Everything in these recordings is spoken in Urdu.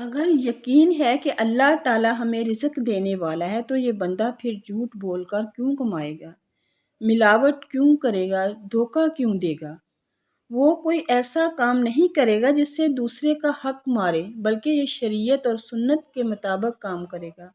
اگر یقین ہے کہ اللہ تعالیٰ ہمیں رزق دینے والا ہے تو یہ بندہ پھر جھوٹ بول کر کیوں کمائے گا، ملاوٹ کیوں کرے گا، دھوکہ کیوں دے گا؟ وہ کوئی ایسا کام نہیں کرے گا جس سے دوسرے کا حق مارے، بلکہ یہ شریعت اور سنت کے مطابق کام کرے گا،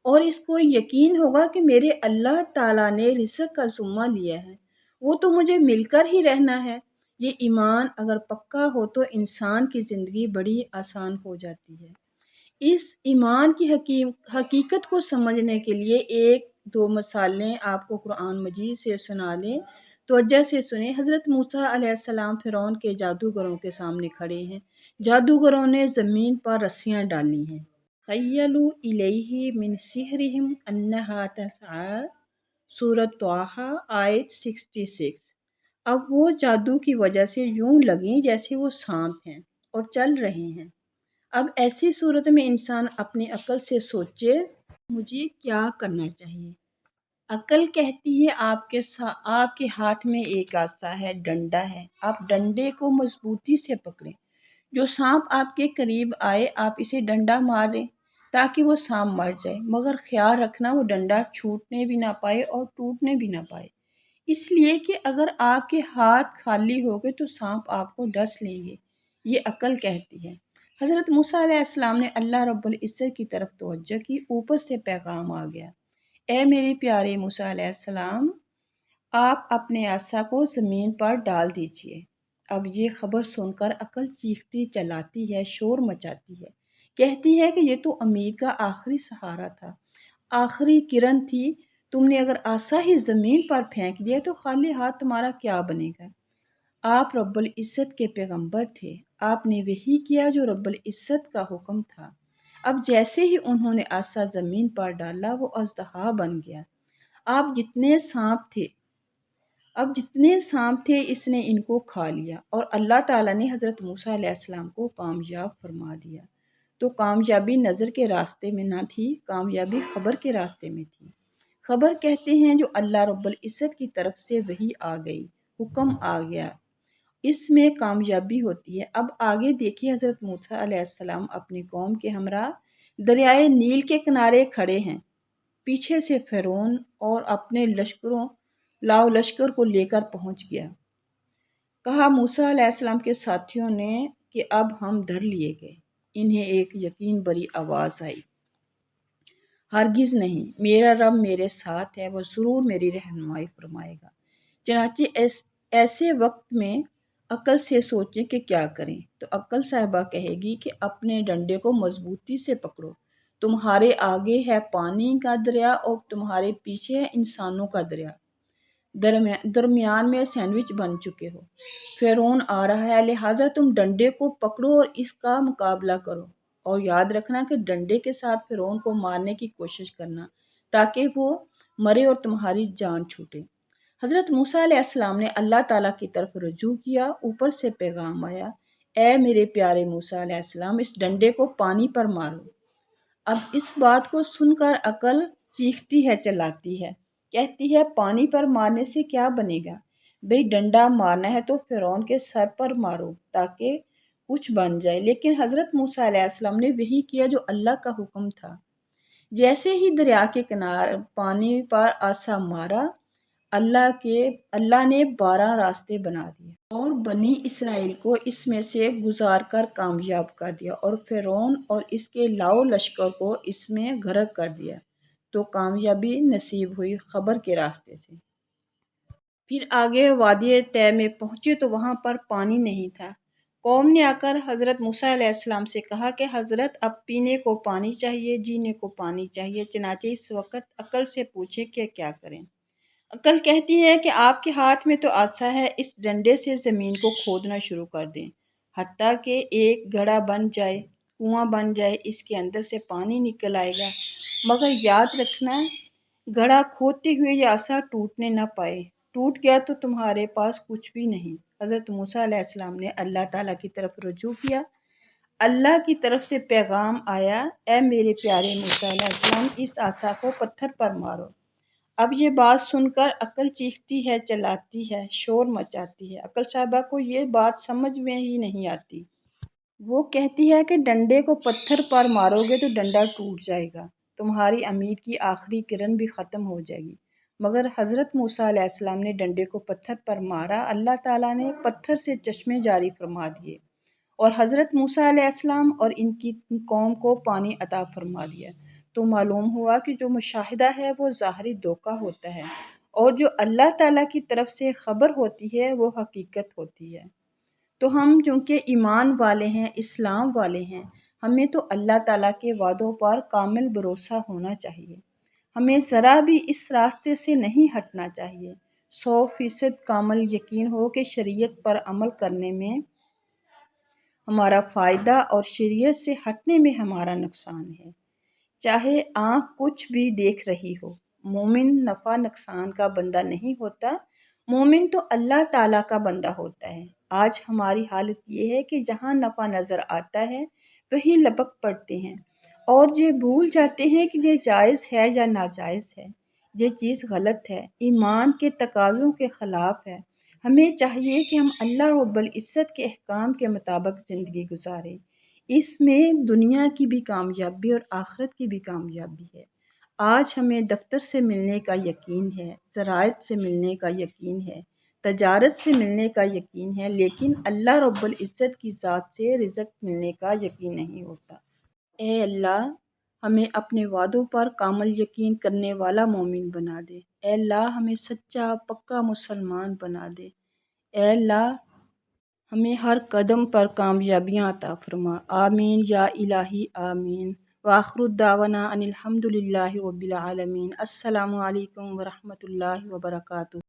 اور اس کو یقین ہوگا کہ میرے اللہ تعالیٰ نے رزق کا ذمہ لیا ہے، وہ تو مجھے مل کر ہی رہنا ہے۔ یہ ایمان اگر پکا ہو تو انسان کی زندگی بڑی آسان ہو جاتی ہے۔ اس ایمان کی حقیقت کو سمجھنے کے لیے ایک دو مثالیں آپ کو قرآن مجید سے سنا دیں۔ توجہ سے سنیں۔ حضرت موسیٰ علیہ السلام فرعون کے جادوگروں کے سامنے کھڑے ہیں۔ جادوگروں نے زمین پر رسیاں ڈالی ہیں۔ خیلوا الیہ من سحرہم انہا تسعی، سورۃ طٰہٰ آیت 66۔ اب وہ جادو کی وجہ سے یوں لگیں جیسے وہ سانپ ہیں اور چل رہے ہیں۔ اب ایسی صورت میں انسان اپنی عقل سے سوچے مجھے کیا کرنا چاہیے۔ عقل کہتی ہے آپ کے ہاتھ میں ایک عصا ہے، ڈنڈا ہے، آپ ڈنڈے کو مضبوطی سے پکڑیں۔ جو سانپ آپ کے قریب آئے آپ اسے ڈنڈا ماریں تاکہ وہ سانپ مر جائے، مگر خیال رکھنا وہ ڈنڈا چھوٹنے بھی نہ پائے اور ٹوٹنے بھی نہ پائے، اس لیے کہ اگر آپ کے ہاتھ خالی ہو گئے تو سانپ آپ کو ڈس لیں گے۔ یہ عقل کہتی ہے۔ حضرت موسیٰ علیہ السلام نے اللہ رب العزت کی طرف توجہ کی، اوپر سے پیغام آ گیا، اے میرے پیارے موسیٰ علیہ السلام، آپ اپنے عصا کو زمین پر ڈال دیجئے۔ اب یہ خبر سن کر عقل چیختی چلاتی ہے، شور مچاتی ہے، کہتی ہے کہ یہ تو امیر کا آخری سہارا تھا، آخری کرن تھی، تم نے اگر عصا ہی زمین پر پھینک دیا تو خالی ہاتھ تمہارا کیا بنے گا؟ آپ رب العزت کے پیغمبر تھے، آپ نے وہی کیا جو رب العزت کا حکم تھا۔ اب جیسے ہی انہوں نے عصا زمین پر ڈالا وہ اژدہا بن گیا۔ اب جتنے سانپ تھے اس نے ان کو کھا لیا، اور اللہ تعالیٰ نے حضرت موسیٰ علیہ السلام کو کامیاب فرما دیا۔ تو کامیابی نظر کے راستے میں نہ تھی، کامیابی خبر کے راستے میں تھی۔ خبر کہتے ہیں جو اللہ رب العزت کی طرف سے وحی آ گئی، حکم آ گیا، اس میں کامیابی ہوتی ہے۔ اب آگے دیکھیے، حضرت موسیٰ علیہ السلام اپنی قوم کے ہمراہ دریائے نیل کے کنارے کھڑے ہیں۔ پیچھے سے فرعون اور اپنے لشکر کو لے کر پہنچ گیا۔ کہا موسیٰ علیہ السلام کے ساتھیوں نے کہ اب ہم ڈر لیے گئے۔ انہیں ایک یقین بری آواز آئی، ہرگز نہیں، میرا رب میرے ساتھ ہے، وہ ضرور میری رہنمائی فرمائے گا۔ چنانچہ ایسے وقت میں عقل سے سوچیں کہ کیا کریں، تو عقل صاحبہ کہے گی کہ اپنے ڈنڈے کو مضبوطی سے پکڑو، تمہارے آگے ہے پانی کا دریا اور تمہارے پیچھے ہے انسانوں کا دریا، درمیان میں سینڈوچ بن چکے ہو، فرعون آ رہا ہے، لہٰذا تم ڈنڈے کو پکڑو اور اس کا مقابلہ کرو، اور یاد رکھنا کہ ڈنڈے کے ساتھ فرعون کو مارنے کی کوشش کرنا تاکہ وہ مرے اور تمہاری جان چھوٹے۔ حضرت موسیٰ علیہ السلام نے اللہ تعالیٰ کی طرف رجوع کیا، اوپر سے پیغام آیا، اے میرے پیارے موسیٰ علیہ السلام، اس ڈنڈے کو پانی پر مارو۔ اب اس بات کو سن کر عقل چیختی ہے چلاتی ہے، کہتی ہے پانی پر مارنے سے کیا بنے گا؟ بھئی ڈنڈا مارنا ہے تو فرعون کے سر پر مارو تاکہ کچھ بن جائے۔ لیکن حضرت موسیٰ علیہ السلام نے وہی کیا جو اللہ کا حکم تھا۔ جیسے ہی دریا کے کنارے پانی پر عصا مارا، اللہ نے 12 راستے بنا دیے اور بنی اسرائیل کو اس میں سے گزار کر کامیاب کر دیا، اور فرعون اور اس کے لشکر کو اس میں غرق کر دیا، تو کامیابی نصیب ہوئی خبر کے راستے سے۔ پھر آگے وادی طے میں پہنچے تو وہاں پر پانی نہیں تھا۔ قوم نے آ کر حضرت موسیٰ علیہ السلام سے کہا کہ حضرت اب پینے کو پانی چاہیے، جینے کو پانی چاہیے، چنانچہ اس وقت عقل سے پوچھے کہ کیا کریں۔ عقل کہتی ہے کہ آپ کے ہاتھ میں تو عصا ہے، اس ڈنڈے سے زمین کو کھودنا شروع کر دیں، حتیٰ کہ ایک گڑھا بن جائے، کنواں بن جائے، اس کے اندر سے پانی نکل آئے گا، مگر یاد رکھنا گڑھا کھودتے ہوئے یہ عصا ٹوٹنے نہ پائے، ٹوٹ گیا تو تمہارے پاس کچھ بھی نہیں۔ حضرت موسیٰ علیہ السلام نے اللہ تعالیٰ کی طرف رجوع کیا، اللہ کی طرف سے پیغام آیا، اے میرے پیارے موسیٰ علیہ السلام، اس عصا کو پتھر پر مارو۔ اب یہ بات سن کر عقل چیختی ہے چلاتی ہے، شور مچاتی ہے، عقل صاحبہ کو یہ بات سمجھ میں ہی نہیں آتی۔ وہ کہتی ہے کہ ڈنڈے کو پتھر پر مارو گے تو ڈنڈا ٹوٹ جائے گا، تمہاری امید کی آخری کرن بھی ختم ہو جائے گی۔ مگر حضرت موسیٰ علیہ السلام نے ڈنڈے کو پتھر پر مارا، اللہ تعالیٰ نے پتھر سے چشمے جاری فرما دیے اور حضرت موسیٰ علیہ السلام اور ان کی قوم کو پانی عطا فرما دیا۔ تو معلوم ہوا کہ جو مشاہدہ ہے وہ ظاہری دھوکہ ہوتا ہے اور جو اللہ تعالیٰ کی طرف سے خبر ہوتی ہے وہ حقیقت ہوتی ہے۔ تو ہم چونکہ ایمان والے ہیں، اسلام والے ہیں، ہمیں تو اللہ تعالیٰ کے وعدوں پر کامل بھروسہ ہونا چاہیے۔ ہمیں ذرا بھی اس راستے سے نہیں ہٹنا چاہیے۔ 100% کامل یقین ہو کہ شریعت پر عمل کرنے میں ہمارا فائدہ اور شریعت سے ہٹنے میں ہمارا نقصان ہے۔ چاہے آنکھ کچھ بھی دیکھ رہی ہو، مومن نفع نقصان کا بندہ نہیں ہوتا، مومن تو اللہ تعالیٰ کا بندہ ہوتا ہے۔ آج ہماری حالت یہ ہے کہ جہاں نفع نظر آتا ہے وہی لپک پڑتے ہیں اور یہ بھول جاتے ہیں کہ یہ جائز ہے یا ناجائز ہے، یہ چیز غلط ہے، ایمان کے تقاضوں کے خلاف ہے۔ ہمیں چاہیے کہ ہم اللہ رب العزت کے احکام کے مطابق زندگی گزاریں۔ اس میں دنیا کی بھی کامیابی اور آخرت کی بھی کامیابی ہے۔ آج ہمیں دفتر سے ملنے کا یقین ہے، ذرائع سے ملنے کا یقین ہے، تجارت سے ملنے کا یقین ہے، لیکن اللہ رب العزت کی ذات سے رزق ملنے کا یقین نہیں ہوتا۔ اے اللہ، ہمیں اپنے وعدوں پر کامل یقین کرنے والا مومن بنا دے۔ اے اللہ، ہمیں سچا پکا مسلمان بنا دے۔ اے اللہ، ہمیں ہر قدم پر کامیابیاں عطا فرما۔ آمین یا الہی آمین۔ وآخر دعوانا ان الحمد للہ رب العالمین۔ السلام علیکم ورحمۃ اللہ وبرکاتہ۔